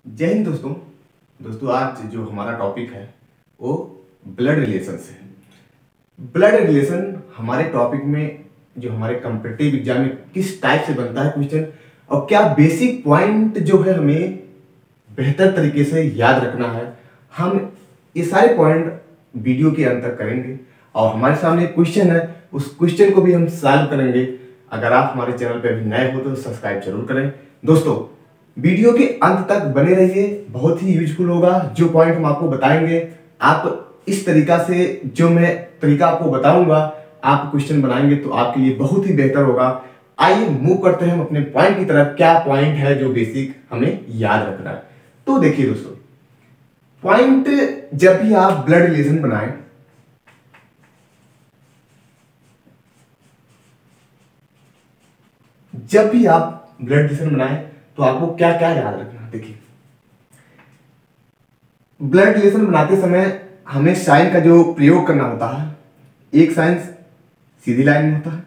जय हिंद दोस्तों। आज जो हमारा टॉपिक है वो ब्लड रिलेशन से है। ब्लड रिलेशन हमारे टॉपिक में जो हमारे कॉम्पिटिटिव एग्जाम में किस टाइप से बनता है क्वेश्चन और क्या बेसिक पॉइंट जो है हमें बेहतर तरीके से याद रखना है, हम ये सारे पॉइंट वीडियो के अंत तक करेंगे। और हमारे सामने क्वेश्चन है, उस क्वेश्चन को भी हम सॉल्व करेंगे। अगर आप हमारे चैनल पर अभी नए हो तो सब्सक्राइब जरूर करें। दोस्तों वीडियो के अंत तक बने रहिए, बहुत ही यूजफुल होगा। जो पॉइंट हम आपको बताएंगे, आप इस तरीका से जो मैं तरीका आपको बताऊंगा आप क्वेश्चन बनाएंगे तो आपके लिए बहुत ही बेहतर होगा। आइए मूव करते हैं हम अपने पॉइंट की तरफ। क्या पॉइंट है जो बेसिक हमें याद रखना है? तो देखिए दोस्तों, पॉइंट जब भी आप ब्लड रिलेशन बनाएं, जब भी आप ब्लड रिलेशन बनाएं तो आपको क्या क्या याद रखना है। देखिए, ब्लड रिलेशन बनाते समय हमें साइन का जो प्रयोग करना होता है, एक साइन सीधी लाइन में होता है।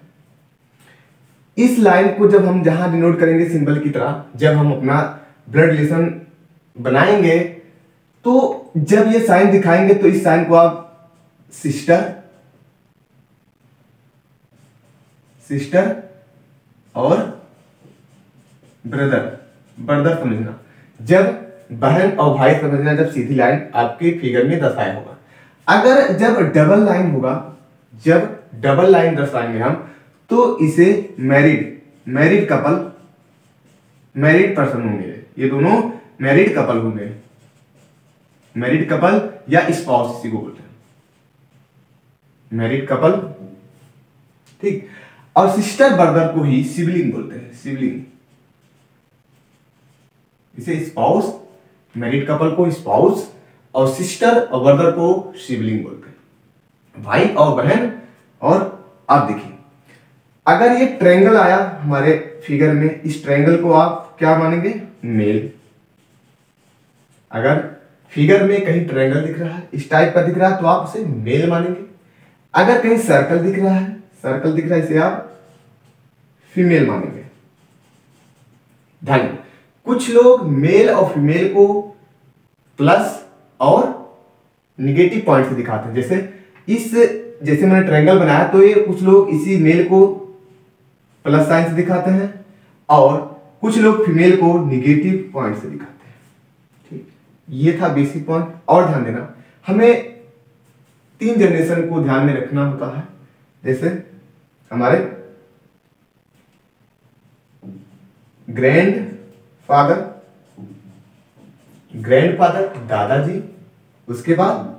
इस लाइन को जब हम जहां डिनोट करेंगे सिंबल की तरह, जब हम अपना ब्लड रिलेशन बनाएंगे तो जब ये साइन दिखाएंगे तो इस साइन को आप सिस्टर और ब्रदर समझना। जब बहन और भाई समझना, जब सीधी लाइन आपके फिगर में दर्शाया होगा। अगर जब डबल लाइन होगा, जब डबल लाइन दर्शाएंगे हम तो इसे मैरिड पर्सन होंगे। ये दोनों मैरिड कपल होंगे, मैरिड कपल या स्पाउस इसी को बोलते हैं, मैरिड कपल। ठीक। और सिस्टर ब्रदर को ही सिबलिंग बोलते हैं, सिबलिंग। इसे स्पाउस, मैरिड कपल को स्पाउस और सिस्टर और ब्रदर को सिबलिंग बोलते हैं, भाई और बहन। और आप देखिए, अगर ये ट्रायंगल आया हमारे फिगर में, इस ट्रायंगल को आप क्या मानेंगे? मेल। अगर फिगर में कहीं ट्रायंगल दिख रहा है, इस टाइप का दिख रहा है, तो आप उसे मेल मानेंगे। अगर कहीं सर्कल दिख रहा है, इसे आप फीमेल मानेंगे। ध्यान, कुछ लोग मेल और फीमेल को प्लस और निगेटिव पॉइंट से दिखाते हैं। जैसे मैंने ट्रायंगल बनाया तो ये कुछ लोग इसी मेल को प्लस साइन से दिखाते हैं और कुछ लोग फीमेल को निगेटिव पॉइंट से दिखाते हैं। ठीक, ये था बेसिक पॉइंट। और ध्यान देना, हमें 3 जनरेशन को ध्यान में रखना होता है। जैसे हमारे ग्रैंडफादर दादाजी, उसके बाद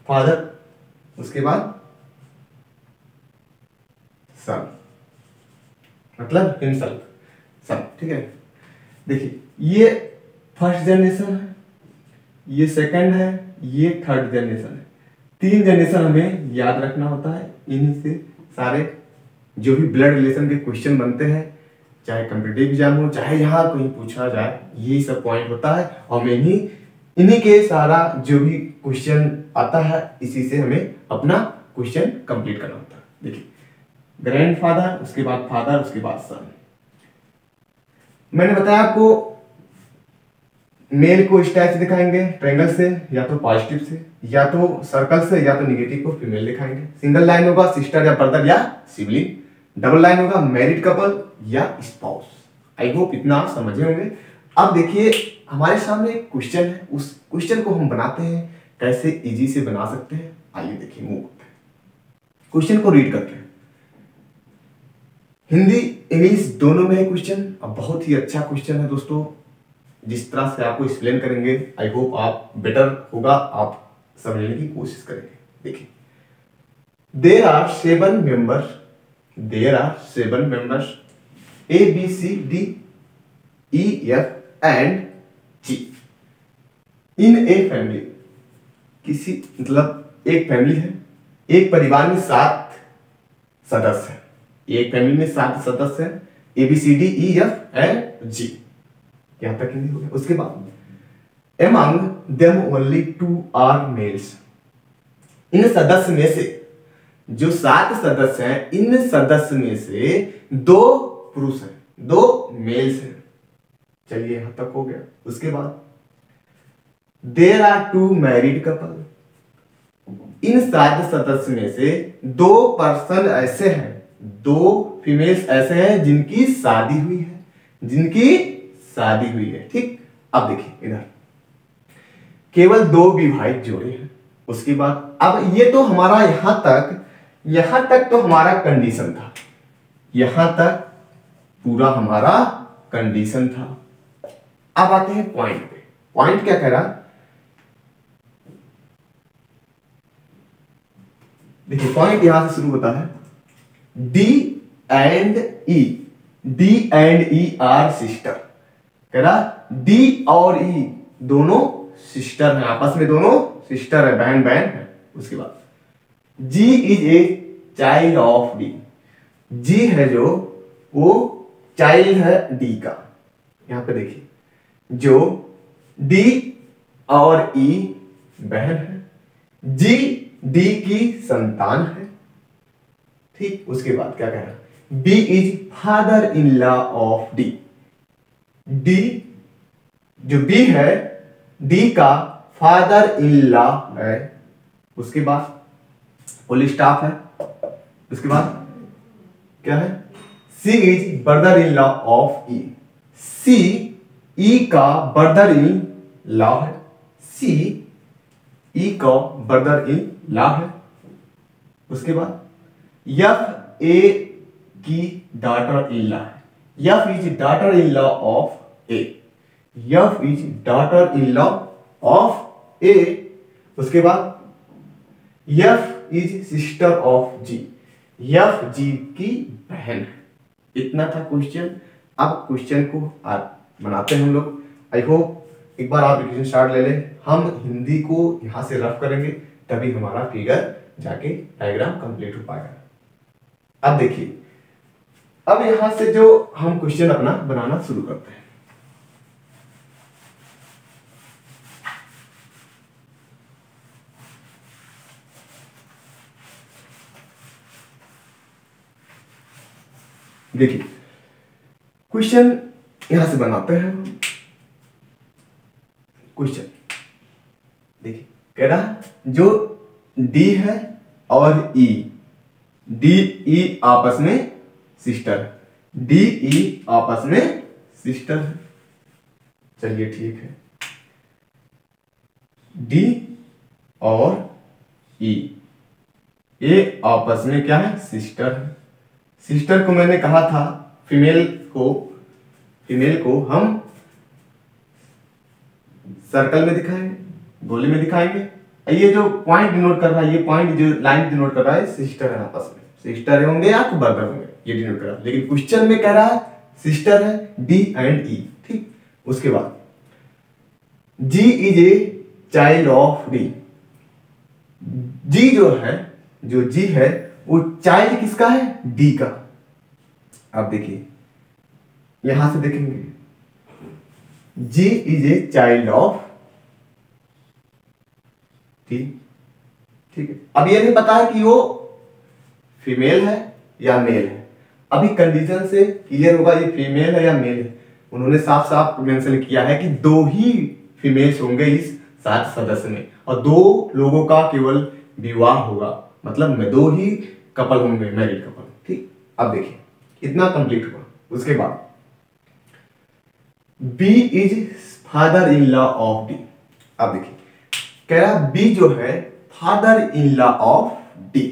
फादर, उसके बाद सन, मतलब हिमसेल्फ, सन। ठीक है, देखिए ये फर्स्ट जनरेशन है, ये सेकंड है, ये थर्ड जनरेशन है। 3 जनरेशन हमें याद रखना होता है। इन्हीं से सारे जो भी ब्लड रिलेशन के क्वेश्चन बनते हैं, चाहे कॉम्पिटिटिव एग्जाम हो, चाहे यहाँ कहीं पूछा जाए, यही सब पॉइंट होता है। और मैं इन्हीं के सारा जो भी क्वेश्चन आता है, इसी से हमें अपना क्वेश्चन कंप्लीट करना होता है। देखिए, ग्रैंडफादर, उसके बाद फादर, उसके बाद सन। मैंने बताया आपको मेल को इस टाइप से दिखाएंगे, ट्रायंगल से, या तो पॉजिटिव से, या तो सर्कल से, या तो निगेटिव को फीमेल दिखाएंगे। सिंगल लाइन होगा सिस्टर या ब्रदर या सिबलिंग। डबल लाइन होगा मैरिड कपल या स्पाउस। आई होप इतना आप समझे होंगे। अब देखिए, हमारे सामने एक क्वेश्चन है, उस क्वेश्चन को हम बनाते हैं, कैसे इजी से बना सकते हैं। आइए देखिए, मूव करते हैं, क्वेश्चन को रीड करते हैं। हिंदी इंग्लिश दोनों में है क्वेश्चन। अब बहुत ही अच्छा क्वेश्चन है दोस्तों, जिस तरह से आपको एक्सप्लेन करेंगे आई होप आप बेटर होगा, आप समझने की कोशिश करेंगे। देखिए, there are 7 members A B C D E F and G in a family। किसी मतलब एक फैमिली है, एक परिवार में 7 सदस्य हैं, एक फैमिली में 7 सदस्य हैं, A B C D E F and G। यहां तक हिंदी हो गया। उसके बाद among them only 2 are males। इन सदस्य में से जो 7 सदस्य हैं, इन सदस्य में से 2 पुरुष हैं, 2 मेल्स हैं। चलिए यहां तक हो गया। उसके बाद देयर आर 2 मैरिड कपल, इन 7 सदस्य में से 2 पर्सन ऐसे हैं, 2 फीमेल्स ऐसे हैं जिनकी शादी हुई है, जिनकी शादी हुई है। ठीक, अब देखिए इधर केवल 2 विवाहित जोड़े हैं। उसके बाद अब ये तो हमारा यहां तक तो हमारा कंडीशन था, यहां तक पूरा हमारा कंडीशन था। अब आते हैं पॉइंट पे। पॉइंट क्या कह रहा, देखिए पॉइंट यहां से शुरू होता है, D and E R sister. कह रहा डी और ई दोनों सिस्टर हैं, आपस में दोनों सिस्टर है, बहन बहन है। उसके बाद G is a child of D, G है जो वो चाइल्ड है डी का। यहां पे देखिए जो डी और ई बहन है, जी डी की संतान है। ठीक, उसके बाद क्या कह रहा है, B is father in law of D, D जो बी है डी का फादर इन लॉ है। उसके बाद फुल स्टॉप है। उसके बाद क्या है, C is brother in law of E, C E का ब्रदर इन लॉ है, सी ई का ब्रदर इन लॉ है। उसके बाद एफ ए की डॉटर इन लॉ है, F is daughter in law of A, F is daughter in law of A. उसके बाद F is sister of G, F G की बहन है। इतना था क्वेश्चन। अब क्वेश्चन को बनाते हैं हम लोग। आई होप एक बार आप रिविजन स्टार्ट ले लें। हम हिंदी को यहां से रफ करेंगे, तभी हमारा फिगर जाके डायग्राम कंप्लीट हो पाएगा। अब देखिए, अब यहां से जो हम क्वेश्चन अपना बनाना शुरू करते हैं। देखिए क्वेश्चन यहां से बनाते हैं हम। क्वेश्चन देखिए कह रहा जो डी है और ई, डी ई आपस में सिस्टर है, डी ई आपस में सिस्टर है। चलिए ठीक है, डी और ई ये आपस में क्या है, सिस्टर है। सिस्टर को मैंने कहा था फीमेल को हम सर्कल में दिखाएंगे, गोले में दिखाएंगे। ये जो पॉइंट डिनोट कर रहा है, ये पॉइंट जो लाइन डिनोट कर रहा है, सिस्टर है, आपस में सिस्टर होंगे या तो ब्रदर होंगे, ये डिनोट कर रहा है। लेकिन क्वेश्चन में कह रहा है सिस्टर है डी एंड ई। ठीक, उसके बाद G is a child of D, G जो है, जो जी है वो चाइल्ड किसका है, डी का। अब देखिए यहां से देखेंगे G is a child of D. ठीक है, अब ये नहीं पता है कि वो फीमेल है या मेल है। अभी कंडीशन से क्लियर होगा ये फीमेल है या मेल है। उन्होंने साफ साफ मेंशन किया है कि 2 ही फीमेल्स होंगे इस 7 सदस्य में और 2 लोगों का केवल विवाह होगा, मतलब में 2 ही कपल होंगे, मैरिड कपल। ठीक, अब देखिए इतना कंप्लीट हुआ। उसके बाद B is father in law of D. अब देखिए कह रहा बी जो है father in law of D,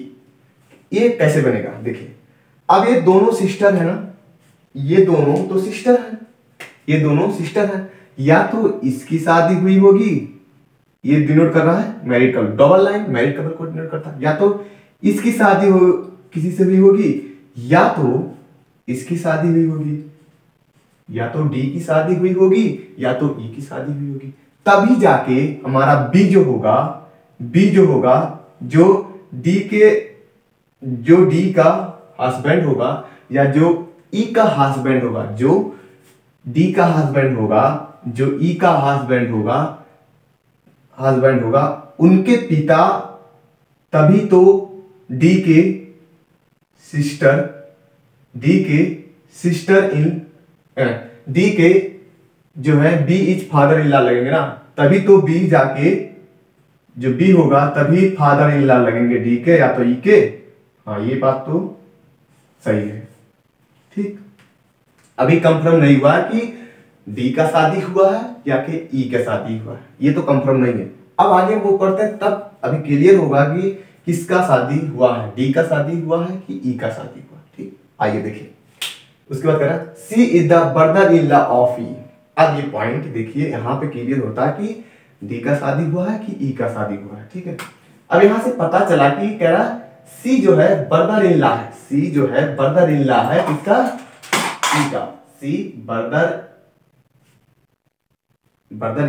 ये कैसे बनेगा। देखिए अब ये दोनों सिस्टर है ना, ये दोनों तो सिस्टर है, ये दोनों सिस्टर है। या तो इसकी शादी हुई होगी, ये डिनोट कर रहा है married couple, double line married couple को डिनोट करता है। या तो इसकी शादी हो किसी से भी होगी, या तो इसकी शादी हुई होगी, या तो डी की शादी हुई होगी, या तो ई की शादी हुई होगी। तभी जाके हमारा बी जो होगा, बी जो होगा जो डी का हस्बैंड होगा, या जो ई का हस्बैंड होगा, जो डी का हस्बैंड होगा, जो ई का हस्बैंड होगा, उनके पिता तभी तो डी के सिस्टर इन डी के जो है B is father in law लगेंगे ना, तभी तो बी जाके जो बी होगा तभी फादर इन लॉ लगेंगे डी के या तो ई के। हाँ ये बात तो सही है। ठीक, अभी कंफर्म नहीं हुआ कि डी का शादी हुआ है या कि ई का शादी हुआ है, ये तो कंफर्म नहीं है। अब आगे वो करते हैं तब अभी क्लियर होगा कि किसका शादी हुआ है, डी का शादी हुआ है कि ई का शादी हुआ है। ठीक, आइए देखिए उसके बाद कह रहा C is the brother in law of E. अब ये पॉइंट देखिए यहाँ पे क्लियर होता है कि डी का शादी हुआ है कि ई का शादी हुआ है। ठीक है, अब यहां से पता चला कि कह रहा सी जो है ब्रदर इन लॉ है, सी जो है ब्रदर इन लॉ है किसका, ई का। सी ब्रदर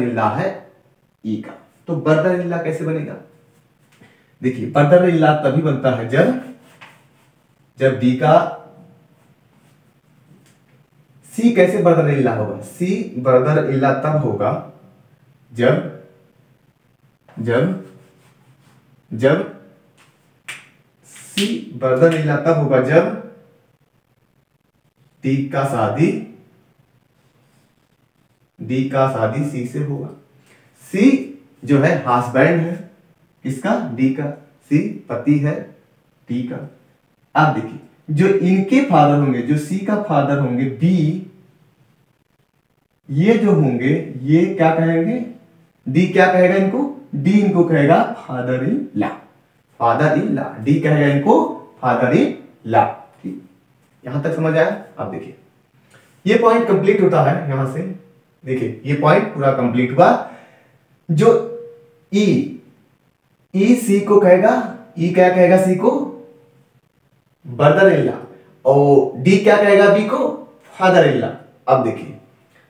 इन लॉ है ई का। तो ब्रदर इन लॉ कैसे बनेगा, देखिए ब्रदर इन लॉ तभी बनता है जब डी का, सी कैसे ब्रदर इन लॉ होगा, सी ब्रदर इन लॉ तब होगा जब सी ब्रदर इन लॉ तब होगा जब डी का शादी सी से होगा। सी जो है हस्बैंड है किसका, डी का, सी पति है डी का। अब देखिए जो इनके फादर होंगे, जो सी का फादर होंगे बी, ये जो होंगे ये क्या कहेंगे, डी क्या कहेगा इनको, डी इनको कहेगा father in law, father in law, D कहेगा इनको फादर इन लॉ। ठीक, यहां तक समझ आया। अब देखिए ये पॉइंट कंप्लीट होता है यहां से, देखिए ये पॉइंट पूरा कंप्लीट हुआ। जो ई सी को कहेगा, ई क्या कहेगा सी को, ब्रदर इन लॉ, और डी क्या कहेगा बी को, फादर इन लॉ। अब देखिए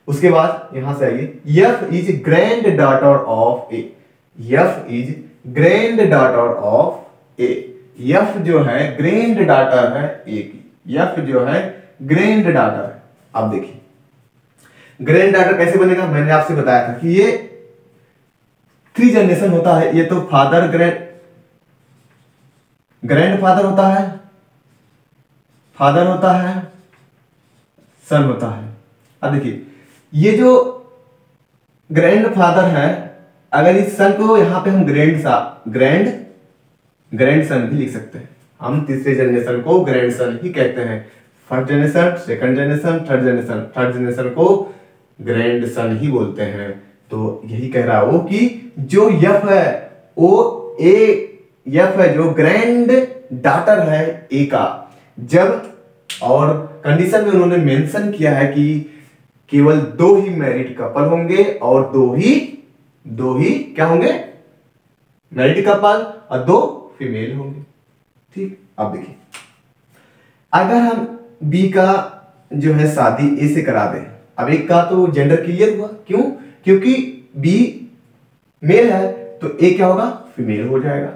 उसके बाद यहां से आइए, F is grand daughter of A, F is grand daughter of A, F जो है ग्रैंड डॉटर है ए की, एफ जो है ग्रैंड डॉटर है। अब देखिए ग्रैंड डॉटर कैसे बनेगा, मैंने आपसे बताया था कि ये 3 जनरेशन होता है, ये तो फादर ग्रैंड फादर होता है, फादर होता है, सन होता है। अब देखिए ये जो ग्रैंड फादर है, अगर इस सन को यहां पे हम ग्रैंड सन भी लिख सकते हैं, हम तीसरे जनरेशन को ग्रैंड सन ही कहते हैं। First generation, second generation, third generation को ग्रैंड सन ही बोलते हैं। तो यही कह रहा हो कि जो यफ है वो यफ है जो ग्रैंड डॉटर है ए का, जब, और कंडीशन में उन्होंने मेंशन किया है कि केवल 2 ही मैरिड कपल होंगे और दो ही क्या होंगे, मैरिड कपल और 2 फीमेल होंगे। ठीक, अब देखिए अगर हम बी का जो है शादी ए से करा दें, अब एक का तो जेंडर क्लियर हुआ, क्यों, क्योंकि बी मेल है तो ए क्या होगा, फीमेल हो जाएगा,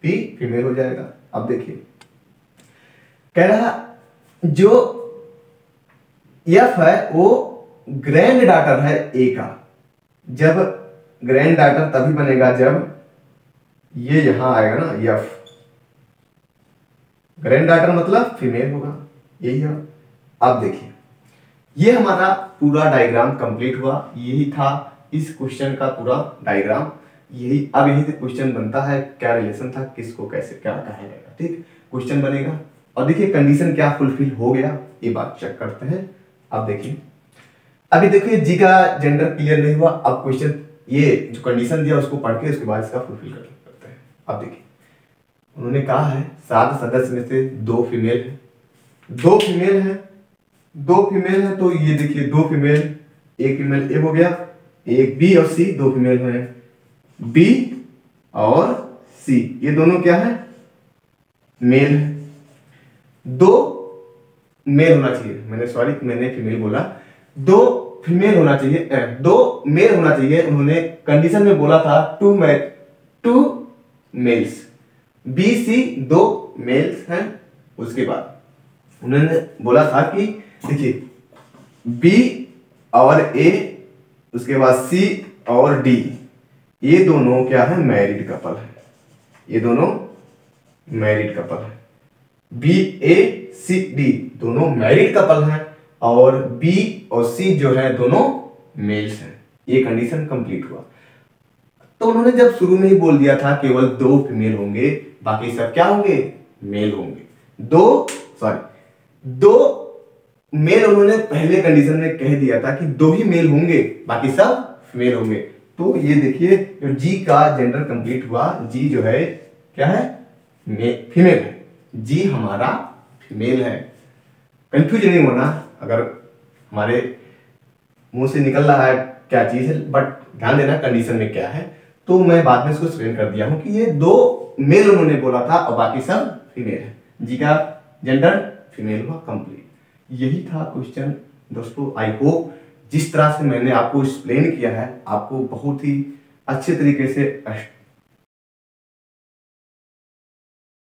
बी फीमेल हो जाएगा। अब देखिए कह रहा जो एफ है वो ग्रैंड डॉटर है ए का, जब ग्रैंड डॉटर तभी बनेगा जब ये यहां आएगा ना, एफ ग्रैंड डॉटर मतलब फीमेल होगा, यही है। अब देखिए ये हमारा पूरा डायग्राम कंप्लीट हुआ, यही था इस क्वेश्चन का पूरा डायग्राम, यही। अब यही से क्वेश्चन बनता है, क्या रिलेशन था, किसको कैसे क्या कहा जाएगा। ठीक, क्वेश्चन बनेगा और देखिए कंडीशन क्या फुलफिल हो गया, ये बात चेक करते हैं। अब देखिए अभी देखिए जी का जेंडर क्लियर नहीं हुआ, अब क्वेश्चन ये जो कंडीशन दिया उसको पढ़ के उसके बाद इसका फुलफिल करते हैं। अब देखिए उन्होंने कहा है 7 सदस्य में से 2 फीमेल है, 2 फीमेल है, तो ये देखिए 2 फीमेल, एक फीमेल ए हो गया, एक बी और सी, 2 फीमेल है, बी और सी ये दोनों क्या है, मेल है। 2 मेल होना चाहिए, मैंने फीमेल बोला, 2 फीमेल होना चाहिए, 2 मेल होना चाहिए। उन्होंने कंडीशन में बोला था 2 मेल्स, बी सी 2 मेल्स हैं। उसके बाद उन्होंने बोला था कि देखिए बी और ए, उसके बाद सी और डी, ये दोनों क्या है, मैरिड कपल है, ये दोनों मैरिड कपल है। बी ए सी डी दोनों मैरिड कपल हैं और बी और सी जो है दोनों मेल्स हैं, ये कंडीशन कंप्लीट हुआ। तो उन्होंने जब शुरू में ही बोल दिया था केवल 2 फीमेल होंगे, बाकी सब क्या होंगे, मेल होंगे। 2 मेल उन्होंने पहले कंडीशन में कह दिया था कि 2 ही मेल होंगे, बाकी सब फीमेल होंगे। तो ये देखिए जी का जेंडर कंप्लीट हुआ, जी जो है क्या है, फीमेल है, जी हमारा फीमेल है। कंफ्यूज नहीं होना अगर हमारे मुंह से निकल रहा है क्या चीज है, बट ध्यान देना कंडीशन में क्या है। तो मैं बाद में इसको एक्सप्लेन कर दिया हूं कि ये 2 मेल उन्होंने बोला था और बाकी सब फीमेल है। जी का जेंडर फीमेल हुआ, कंप्लीट। यही था क्वेश्चन दोस्तों। आई होप जिस तरह से मैंने आपको एक्सप्लेन किया है आपको बहुत ही अच्छे तरीके से